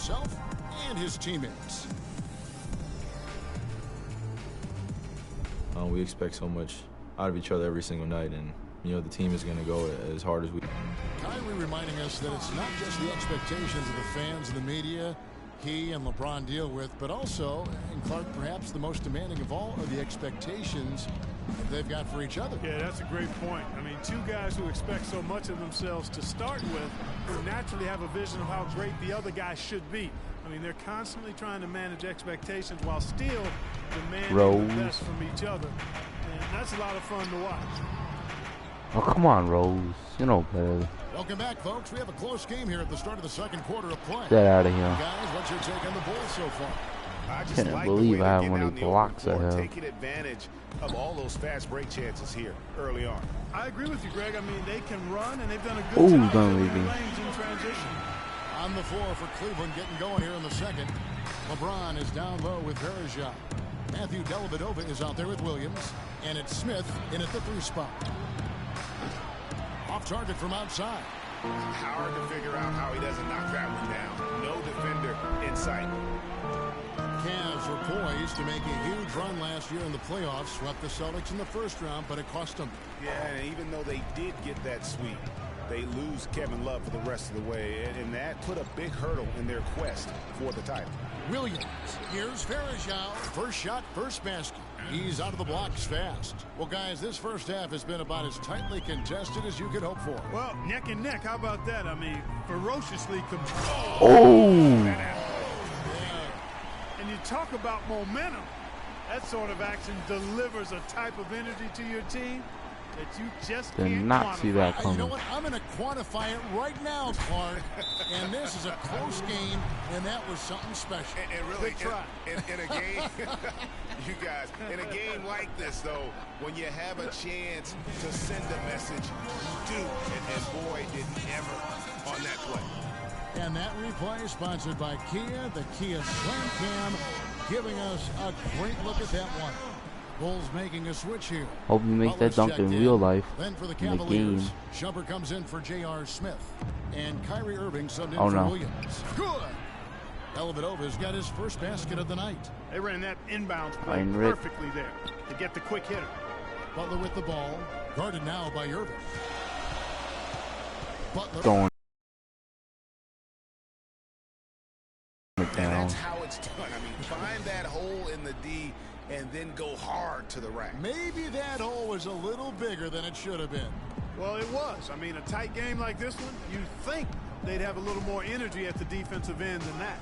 himself and his teammates. We expect so much out of each other every single night, and you know the team is going to go as hard as we. Kyrie reminding us that it's not just the expectations of the fans and the media he and LeBron deal with, but also, and Clark, perhaps the most demanding of all, are the expectations they've got for each other. Yeah, that's a great point. I mean, two guys who expect so much of themselves to start with who naturally have a vision of how great the other guy should be. I mean, they're constantly trying to manage expectations while still demanding the best from each other. And that's a lot of fun to watch. Oh, come on, Rose. You know better. Welcome back, folks. We have a close game here at the start of the second quarter of play. Get out of here. Guys, what's your take on the Bulls so far? I just Can't like believe how many many blocks I have. taking advantage of all those fast break chances here early on. I agree with you, Greg. I mean, they can run, and they've done a good job filling leave me. lanes in transition. On the floor for Cleveland, getting going here in the second. LeBron is down low with Verija. Matthew Dellavedova is out there with Williams, and it's Smith in at the 3 spot. Off target from outside. Hard to figure out how he doesn't knock that one down. No defender in sight. Cavs were poised to make a huge run last year in the playoffs. Swept the Celtics in the first round, but it cost them. Yeah, and even though they did get that sweep, they lose Kevin Love for the rest of the way, and that put a big hurdle in their quest for the title. Williams, here's Verija. First shot, first basket. He's out of the blocks fast. Well, guys, this first half has been about as tightly contested as you could hope for. Well, neck and neck. How about that? I mean, ferociously And you talk about momentum. That sort of action delivers a type of energy to your team that you just Did can't not quantify. see that coming. You know what? I'm going to quantify it right now, Clark. And this is a close game, and that was something special. And really, Good try. in a game, you guys, in a game like this, though, when you have a chance to send a message, you do. And boy, did he ever on that play. And that replay sponsored by Kia, the Kia Slam Cam, giving us a great look at that one. Bulls making a switch here. Hope you make that dunk in real life. Then for the in the Cavaliers, game. Shumpert comes in for J.R. Smith. And Kyrie Irving subbed in Oh, for no. Williams. Good. Dellavedova's got his first basket of the night. They ran that inbounds play Fine, Rick. perfectly there to get the quick hitter. Butler with the ball. Guarded now by Irving. Butler. Going And that's how it's done. I mean, find that hole in the D and then go hard to the rack. Maybe that hole was a little bigger than it should have been. Well, it was. I mean, a tight game like this one, you think they'd have a little more energy at the defensive end than that.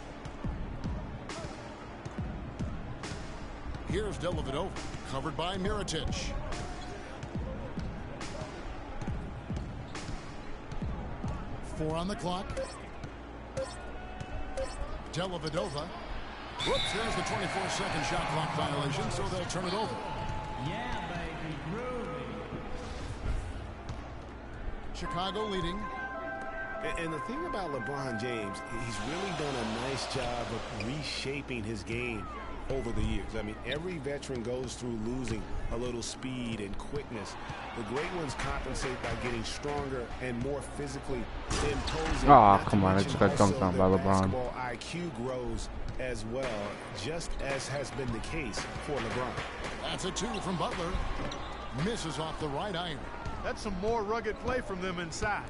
Here's Dellavedova, covered by Mirotic. Four on the clock. Dellavedova. Whoops, there's the 24-second shot clock violation, so they'll turn it over. Yeah, baby, groovy. Chicago leading. And the thing about LeBron James, he's really done a nice job of reshaping his game over the years. I mean, every veteran goes through losing a little speed and quickness. The great ones compensate by getting stronger and more physically imposing. Oh, come on, I just got dunked on by LeBron. Basketball IQ grows as well, just as has been the case for LeBron. That's a 2 from Butler. Misses off the right iron. That's some more rugged play from them inside.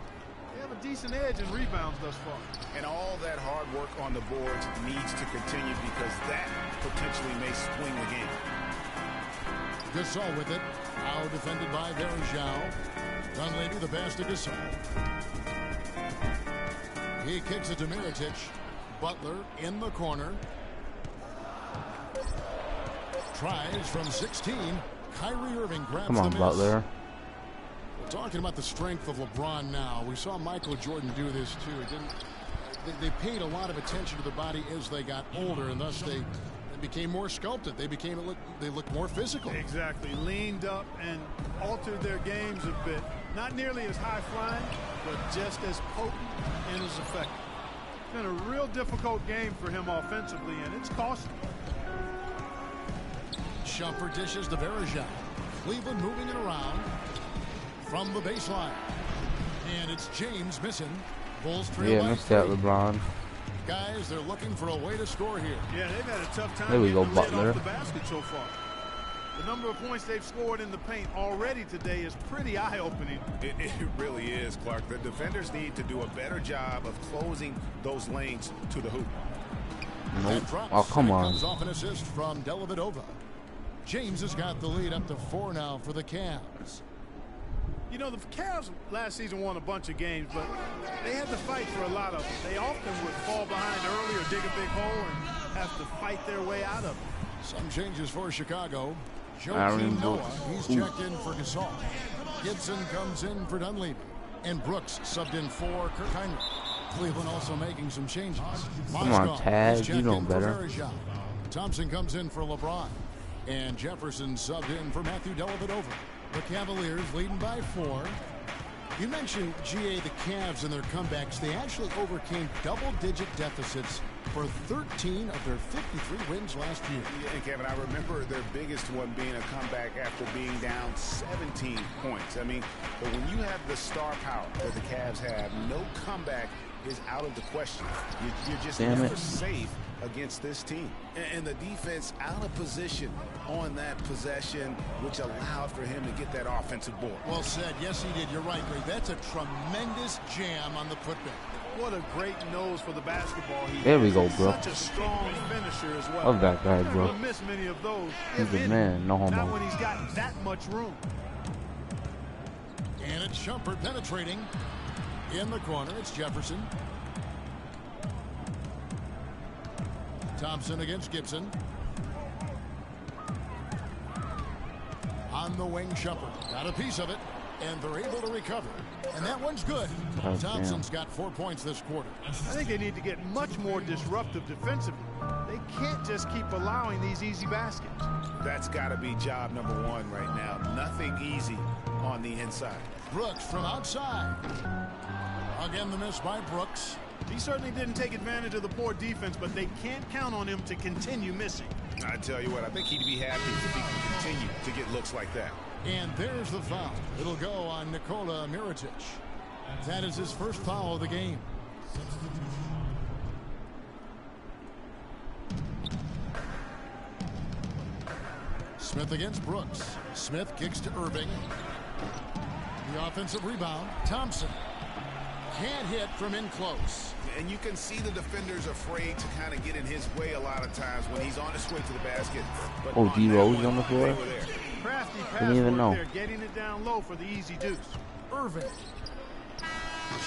They have a decent edge in rebounds thus far. And all that hard work on the boards needs to continue because that potentially may swing the game. Gasol with it. Now defended by Verija. Dunleavy the pass to Gasol. He kicks it to Mirotic. Butler in the corner. Tries from 16. Kyrie Irving grabs Come on, the miss. Butler. Talking about the strength of LeBron now. We saw Michael Jordan do this too. They paid a lot of attention to the body as they got older, and thus they became more sculpted. They looked more physical. Exactly. Leaned up and altered their games a bit. Not nearly as high flying, but just as potent and as effective. It's been a real difficult game for him offensively, and it's costly. Shumpert dishes to Verija. Cleveland moving it around from the baseline. And it's James missing. Bulls trail Yeah, by missed that, 3. LeBron. Guys, they're looking for a way to score here. Yeah, they've had a tough time There we go, getting the lid Butler. off the basket so far. The number of points they've scored in the paint already today is pretty eye-opening. It really is, Clark. The defenders need to do a better job of closing those lanes to the hoop. Nope. That drops, Oh, come and it on. comes off an assist from Dellavedova. James has got the lead up to 4 now for the Cavs. You know, the Cavs last season won a bunch of games, but they had to fight for a lot of them. They often would fall behind early or dig a big hole and have to fight their way out of it. Some changes for Chicago. Aaron Joakim Noah, Brooks. he's checked in for Gasol. Gibson comes in for Dunleavy. And Brooks subbed in for Kirk Heinrich. Cleveland also making some changes. Come on, Mozgov Taz, is checked you know in for better. Varejao. Thompson comes in for LeBron. And Jefferson subbed in for Matthew Dellavedova. The Cavaliers leading by 4. You mentioned, GA, the Cavs and their comebacks. They actually overcame double-digit deficits for 13 of their 53 wins last year. Yeah, and Kevin, I remember their biggest one being a comeback after being down 17 points. I mean, but when you have the star power that the Cavs have, no comeback is out of the question. You're just Damn never it. safe against this team. And the defense out of position on that possession, which allowed for him to get that offensive board. Well said. Yes, he did. You're right, Ray. That's a tremendous jam on the putback. What a great nose for the basketball. There we go, bro. Such a strong finisher as well. Love that guy, He's bro. not gonna miss many of those. He's if a any. man, no Not homo. when he's got that much room. And it's Shumpert penetrating in the corner. It's Jefferson. Thompson against Gibson. On the wing, Shumpert got a piece of it, and they're able to recover. And that one's good. Oh, Thompson's got 4 points this quarter. I think they need to get much more disruptive defensively. They can't just keep allowing these easy baskets. That's got to be job number 1 right now. Nothing easy on the inside. Brooks from outside. Again, the miss by Brooks. He certainly didn't take advantage of the poor defense, but they can't count on him to continue missing. I tell you what, I think he'd be happy if he can continue to get looks like that. And there's the foul. It'll go on Nikola Mirotic. That is his first foul of the game. Smith against Brooks. Smith kicks to Irving. The offensive rebound. Thompson can't hit from in close. And you can see the defenders afraid to kind of get in his way a lot of times when he's on his way to the basket. But Oh, on D that Rose one, on the floor? they were there. Crafty pass Didn't even work know. there, getting it down low for the easy deuce. Irving.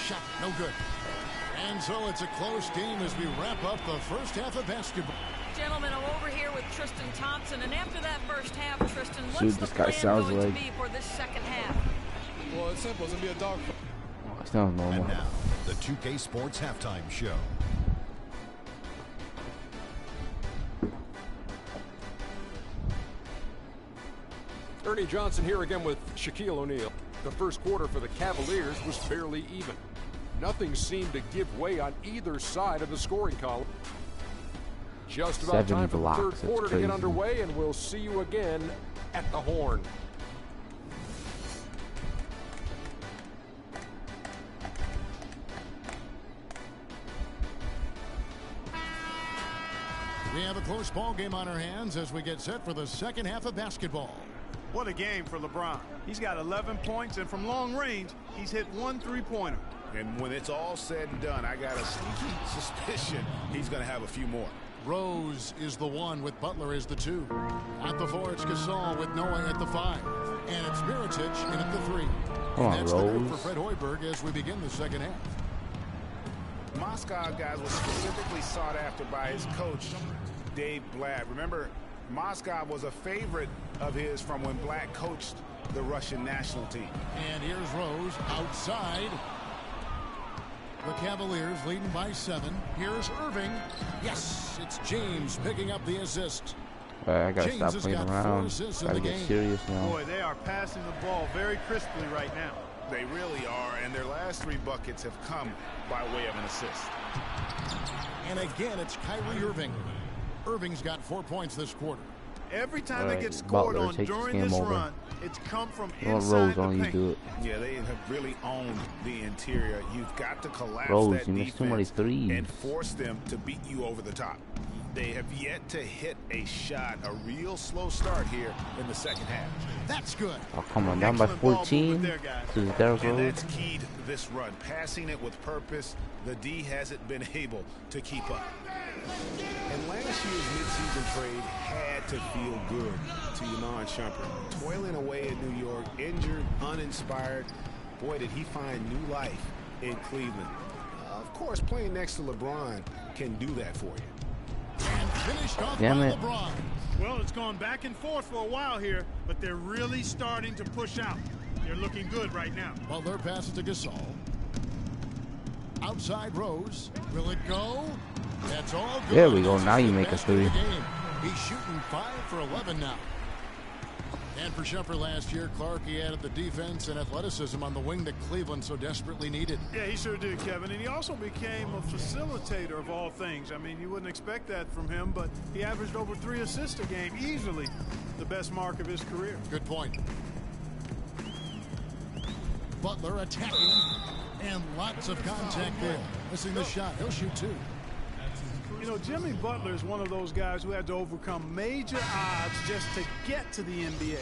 Shot no good. And so it's a close game as we wrap up the first half of basketball. Gentlemen, I'm over here with Tristan Thompson, and after that first half, Tristan, Dude, what's the this guy plan sounds going to like- be for this second half? Well, it's simple. It's going to be a dogfight. Oh, it sounds normal. And now, the 2K Sports Halftime Show. Ernie Johnson here again with Shaquille O'Neal. The first quarter for the Cavaliers was fairly even. Nothing seemed to give way on either side of the scoring column. Just about 7 time for the blocks, third that's quarter to get crazy. underway, and we'll see you again at the Horn. We have a close ball game on our hands as we get set for the second half of basketball. What a game for LeBron. He's got 11 points, and from long range, he's hit 1 3-pointer. And when it's all said and done, I got a sneaky suspicion he's going to have a few more. Rose is the 1 with Butler as the 2. At the 4, it's Gasol with Noah at the 5. And it's Mirotic in at the 3. Come on, and that's the group for Rose. Fred Hoiberg as we begin the second half. Moscow, guys, was specifically sought after by his coach, Dave Blatt. Remember, Moscow was a favorite of his from when Blatt coached the Russian national team. And here's Rose outside. The Cavaliers leading by 7. Here's Irving. Yes, it's James picking up the assist. I gotta James stop has playing got 4 around. assists in Gotta the get game. serious now. Boy, they are passing the ball very crisply right now. They really are, and their last 3 buckets have come by way of an assist. And again, it's Kyrie Irving. Irving's got 4 points this quarter. Every time they get Butler scored on takes during game this over. run, it's come from You want inside Rose the on you paint. do it. Yeah, they have really owned the interior. You've got to collapse Rose, that you missed too many defense threes. and force them to beat you over the top. They have yet to hit a shot, a real slow start here in the second half. That's good. Oh, come on, down by Excellent ball 14. movement there, guys. This is Derrick And Rose. that's key to this run. Passing it with purpose, the D hasn't been able to keep up. And last year's midseason trade had to feel good to Iman Shumpert. Toiling away in New York, injured, uninspired. Boy, did he find new life in Cleveland. Of course, playing next to LeBron can do that for you. And finished off Damn by it. LeBron. Well, it's gone back and forth for a while here, but they're really starting to push out. They're looking good right now. Butler passes to Gasol. Outside Rose. Will it go? That's all good. There we go. This is Now you the make a best of the three. game. He's shooting 5 for 11 now. And for Shumpert last year, Clark, he added the defense and athleticism on the wing that Cleveland so desperately needed. Yeah, he sure did, Kevin. And he also became a facilitator of all things. I mean, you wouldn't expect that from him, but he averaged over 3 assists a game, easily the best mark of his career. Good point. Butler attacking, and lots of contact there. Missing the shot. He'll shoot 2. You know, Jimmy Butler is one of those guys who had to overcome major odds just to get to the NBA.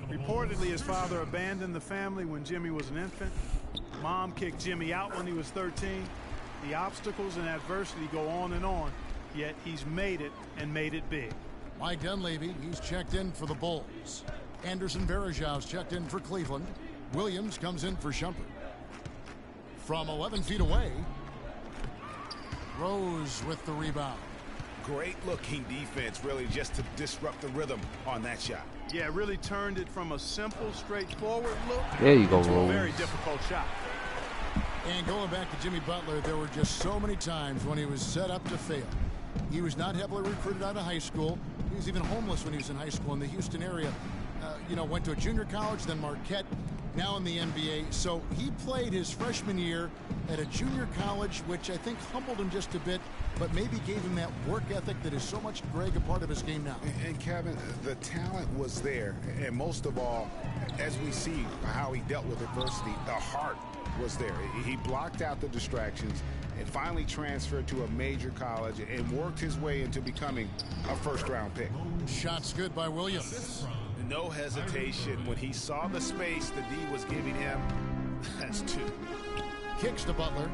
Reportedly, his father abandoned the family when Jimmy was an infant. Mom kicked Jimmy out when he was 13. The obstacles and adversity go on, yet he's made it and made it big. Mike Dunleavy, he's checked in for the Bulls. Anderson Varejão's checked in for Cleveland. Williams comes in for Shumpert. From 11 feet away, Rose with the rebound. Great looking defense, really, just to disrupt the rhythm on that shot. Yeah, it really turned it from a simple, straightforward look There you go, to a Rose. very difficult shot. And going back to Jimmy Butler, there were just so many times when he was set up to fail. He was not heavily recruited out of high school. He was even homeless when he was in high school in the Houston area. Went to a junior college, then Marquette, now in the NBA. So he played his freshman year at a junior college, which I think humbled him just a bit, but maybe gave him that work ethic that is so much, Greg, a part of his game now. And Kevin, the talent was there. And most of all, as we see how he dealt with adversity, the heart was there. He blocked out the distractions and finally transferred to a major college and worked his way into becoming a first-round pick. Shots good by Williams. No hesitation when he saw the space the D was giving him. That's 2. Kicks to Butler.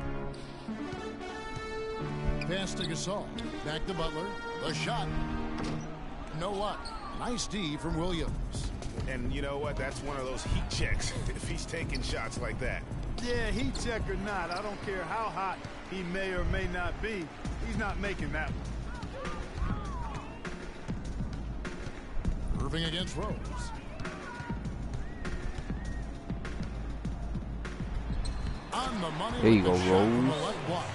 Pass to Gasol. Back to Butler. The shot. No luck. Nice D from Williams. And you know what? That's one of those heat checks if he's taking shots like that. Yeah, heat check or not, I don't care how hot he may or may not be, he's not making that one. Irving against Rose. On the money. There you with go, the shot from the Rose. left block.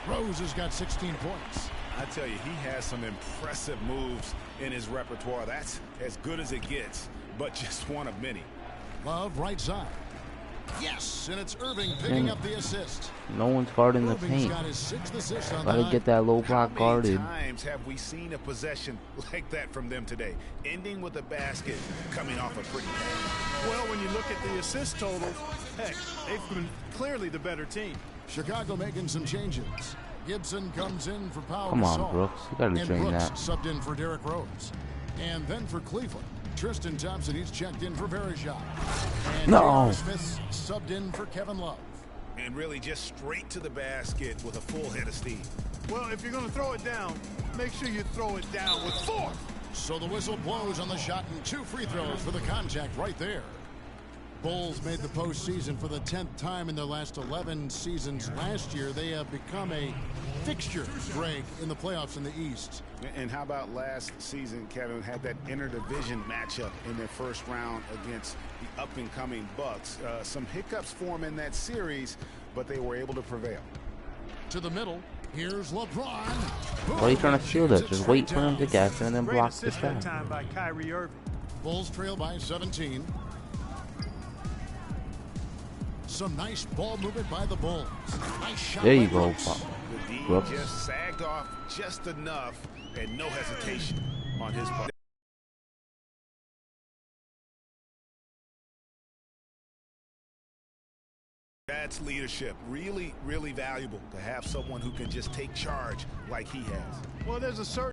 Rose has got 16 points. I tell you, he has some impressive moves in his repertoire. That's as good as it gets, but just one of many. Love right side. Yes, and it's Irving picking up the assist. No one's guarding the Irving's paint. got his 6th assist on Gotta the get that low block How many guarded. times have we seen a possession like that from them today, ending with a basket coming off a pretty pass? Well, when you look at the assist totals, heck, they've been clearly the better team. Chicago making some changes. Gibson comes in for Pau Come on, Gasol. Brooks. You gotta And train Brooks that. subbed in for Derrick Rose. And then for Cleveland, Tristan Thompson, he's checked in for Varejão. And No. J.R. Smith subbed in for Kevin Love. And really just straight to the basket with a full head of steam. Well, if you're going to throw it down, make sure you throw it down with force. So the whistle blows on the shot and 2 free throws for the contact right there. Bulls made the postseason for the 10th time in their last 11 seasons. Last year, they have become a fixture, Greg, in the playoffs in the East. And how about last season, Kevin, had that interdivision matchup in their first round against the up-and-coming Bucks. Some hiccups form in that series, but they were able to prevail. To the middle, here's LeBron. Why are you trying to steal that? Just wait for him to catch it and then Great block the assist that shot. time by Kyrie Irving. Bulls trail by 17. Some nice ball movement by the Bulls. Nice shot There you by go, Brooks. The D Brooks. just sagged off just enough and no hesitation on his part. That's leadership. Really, really valuable to have someone who can just take charge like he has. Well, there's a certain